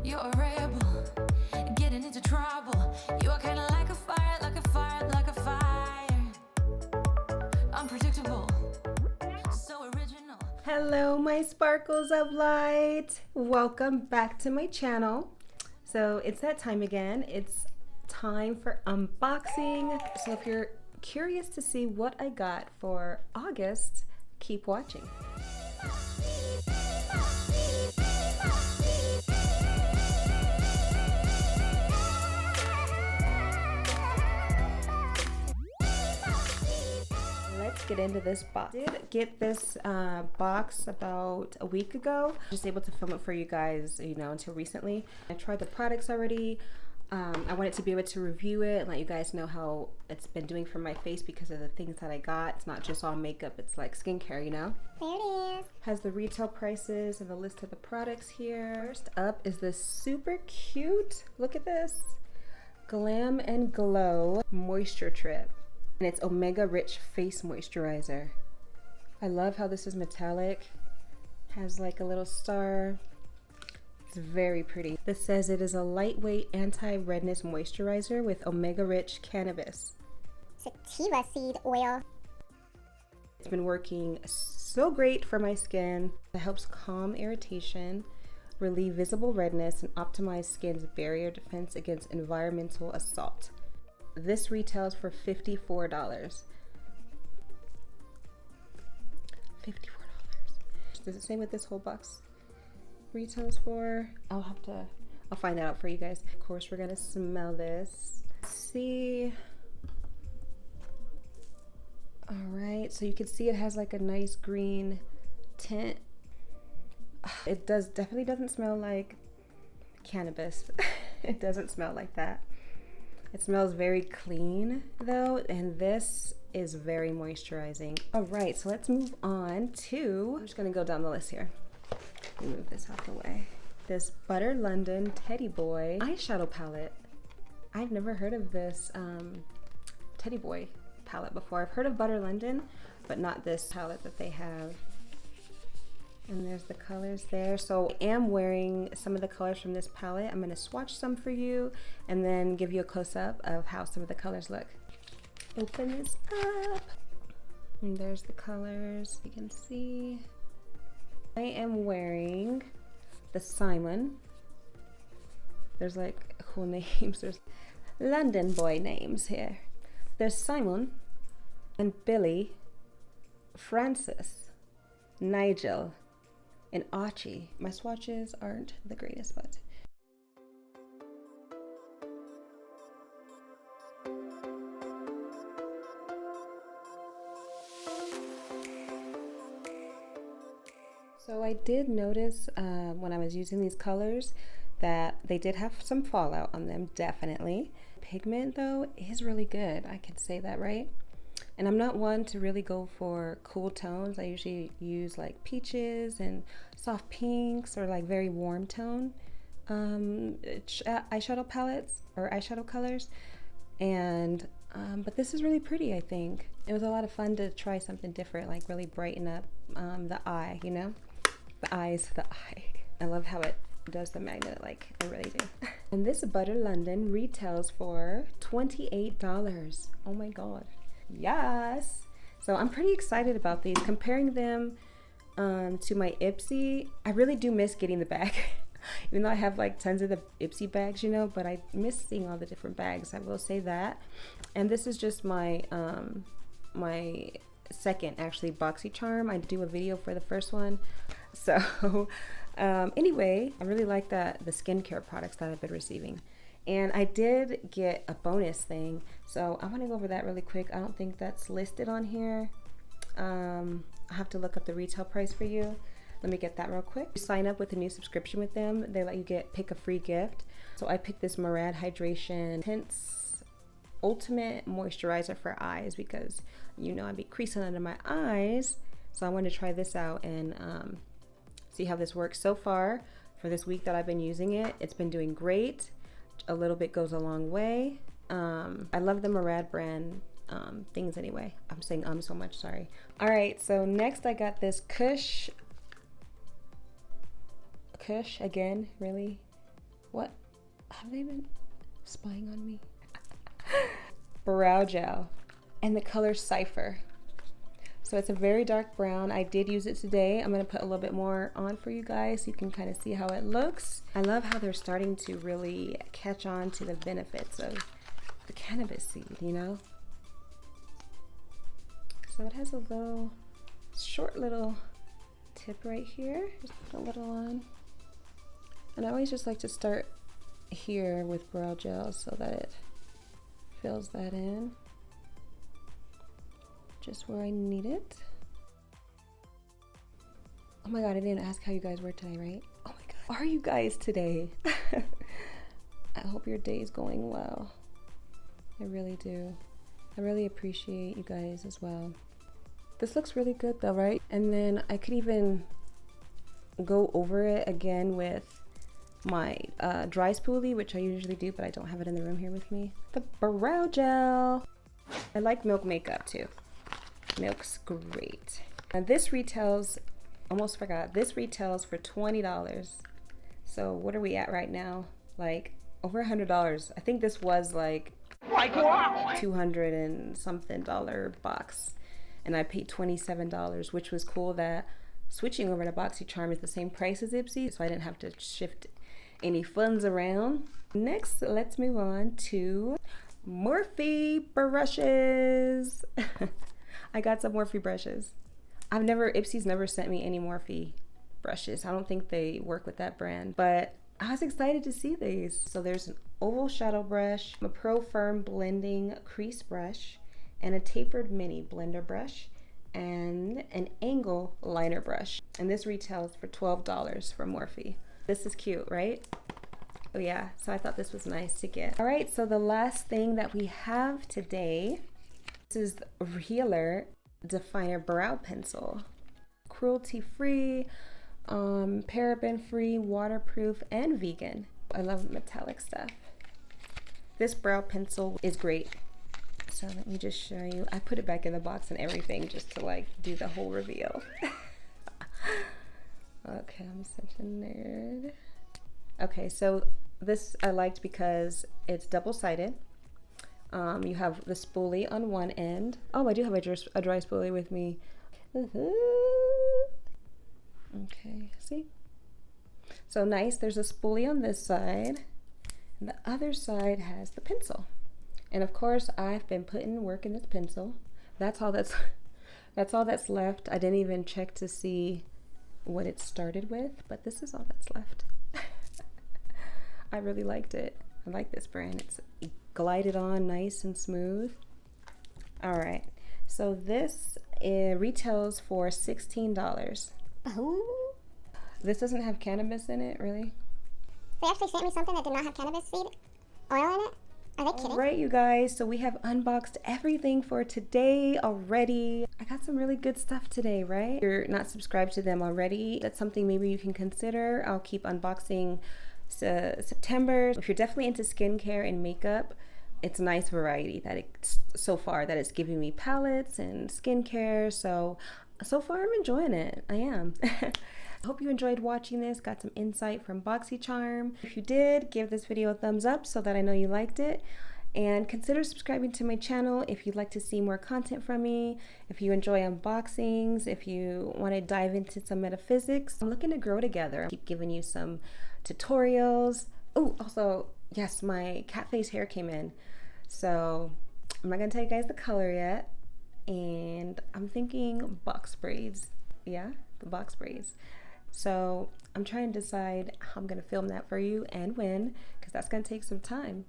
You're a rebel, getting into trouble. You are kinda like a fire, like a fire, like a fire. Unpredictable, so original. Hello, my sparkles of light. Welcome back to my channel. So it's that time again. It's time for unboxing. So if you're curious to see what I got for August, keep watching. Let's get into this box. I did get this box about a week ago. Just able to film it for you guys, you know, until recently. I tried the products already. I wanted to be able to review it and let you guys know how it's been doing for my face because of the things that I got. It's not just all makeup, it's like skincare, you know? There it is. Has the retail prices and the list of the products here. First up is this super cute, look at this, Glam and Glow MOISTURETRIP. And it's Omega-RICH face moisturizer. I love how this is metallic, has like a little star. It's very pretty. This says it is a lightweight anti-redness moisturizer with Omega-RICH cannabis Sativa seed oil. It's been working so great for my skin. It helps calm irritation, relieve visible redness, and optimize skin's barrier defense against environmental assault. This retails for $54. $54. Does it say what this whole box retails for? I'll find that out for you guys. Of course, we're gonna smell this. See. All right, so you can see it has like a nice green tint. It definitely doesn't smell like cannabis. It doesn't smell like that. It smells very clean though, and this is very moisturizing. All right, so let's move on to, I'm just gonna go down the list here. Let me move this out the way. This Butter London Teddy Boy eyeshadow palette. I've never heard of this Teddy Boy palette before. I've heard of Butter London, but not this palette that they have. And there's the colors there. So I am wearing some of the colors from this palette. I'm gonna swatch some for you and then give you a close-up of how some of the colors look. Open this up. And there's the colors, you can see. I am wearing the Simon. There's like cool names. There's London boy names here. There's Simon and Billy, Francis, Nigel, and Archie. My swatches aren't the greatest, but so I did notice when I was using these colors that they did have some fallout on them, definitely. Pigment though is really good, I can say that, right? And I'm not one to really go for cool tones. I usually use like peaches and soft pinks or like very warm tone eyeshadow palettes or eyeshadow colors. And but this is really pretty, I think. It was a lot of fun to try something different, like really brighten up the eye, you know? The eyes, the eye. I love how it does the magnet, like I really do. And this Butter London retails for $28. Oh my God. Yes. So I'm pretty excited about these. Comparing them to my Ipsy, I really do miss getting the bag. Even though I have like tons of the Ipsy bags, you know, but I miss seeing all the different bags. I will say that. And this is just my my second, actually, BoxyCharm. I do a video for the first one. So anyway, I really like the skincare products that I've been receiving. And I did get a bonus thing, so I want to go over that really quick. I don't think that's listed on here. I have to look up the retail price for you. Let me get that real quick. You sign up with a new subscription with them, they let you pick a free gift. So I picked this Murad Hydration Intense Ultimate Moisturizer for eyes because, you know, I'd be creasing under my eyes. So I wanted to try this out and see how this works. So far, for this week that I've been using it, it's been doing great. A little bit goes a long way. I love the Murad brand things anyway. I'm saying so much, sorry. All right, so next I got this KUSH again, really? What? Have they been spying on me? Brow gel. And the color Cypher. So it's a very dark brown. I did use it today. I'm gonna put a little bit more on for you guys so you can kind of see how it looks. I love how they're starting to really catch on to the benefits of the cannabis seed, you know? So it has a little, short little tip right here. Just put a little on. And I always just like to start here with brow gel so that it fills that in. Just where I need it. Oh my god, I didn't ask how you guys were today, right? Oh my god, how are you guys today? I hope your day is going well. I really do. I really appreciate you guys as well. This looks really good though, right? And then I could even go over it again with my dry spoolie, which I usually do, but I don't have it in the room here with me. The brow gel. I like Milk makeup too. Milk's great. And this retails, almost forgot, this retails for $20. So what are we at right now? Like over $100. I think this was like wow. 200 and something dollar box. And I paid $27, which was cool that switching over to BoxyCharm is the same price as Ipsy, so I didn't have to shift any funds around. Next, let's move on to Morphe brushes. I got some Morphe brushes. Ipsy's never sent me any Morphe brushes. I don't think they work with that brand, but I was excited to see these. So there's an oval shadow brush, a Pro Firm blending crease brush, and a tapered mini blender brush, and an angle liner brush. And this retails for $12 from Morphe. This is cute, right? Oh yeah, so I thought this was nice to get. All right, so the last thing that we have today, this is the REALHER Definer Brow Pencil. Cruelty-free, paraben-free, waterproof, and vegan. I love metallic stuff. This brow pencil is great. So let me just show you. I put it back in the box and everything just to like do the whole reveal. Okay, I'm such a nerd. Okay, so this I liked because it's double-sided. You have the spoolie on one end. Oh, I do have a dry spoolie with me. Okay, see? So nice, there's a spoolie on this side, and the other side has the pencil. And of course, I've been putting work in this pencil. That's all that's left. I didn't even check to see what it started with, but this is all that's left. I really liked it. I like this brand. It's glided on nice and smooth. All right, so this retails for $16. Oh. This doesn't have cannabis in it, really? They actually sent me something that did not have cannabis seed oil in it. Are they kidding? All right, you guys, so we have unboxed everything for today already. I got some really good stuff today, right? If you're not subscribed to them already, that's something maybe you can consider. I'll keep unboxing September. If you're definitely into skincare and makeup, it's a nice variety that it's giving me palettes and skincare. So far I'm enjoying it. I am. I hope you enjoyed watching this, got some insight from BoxyCharm. If you did, give this video a thumbs up so that I know you liked it. And consider subscribing to my channel if you'd like to see more content from me, if you enjoy unboxings, if you want to dive into some metaphysics. I'm looking to grow together. I'll keep giving you some tutorials. Oh, also, yes, my cat face hair came in. So I'm not going to tell you guys the color yet. And I'm thinking box braids. Yeah, the box braids. So I'm trying to decide how I'm gonna film that for you and when, because that's gonna take some time.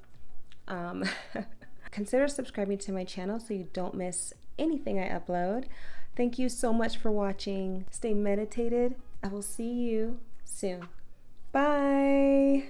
Consider subscribing to my channel so you don't miss anything I upload. Thank you so much for watching. Stay meditated. I will see you soon. Bye.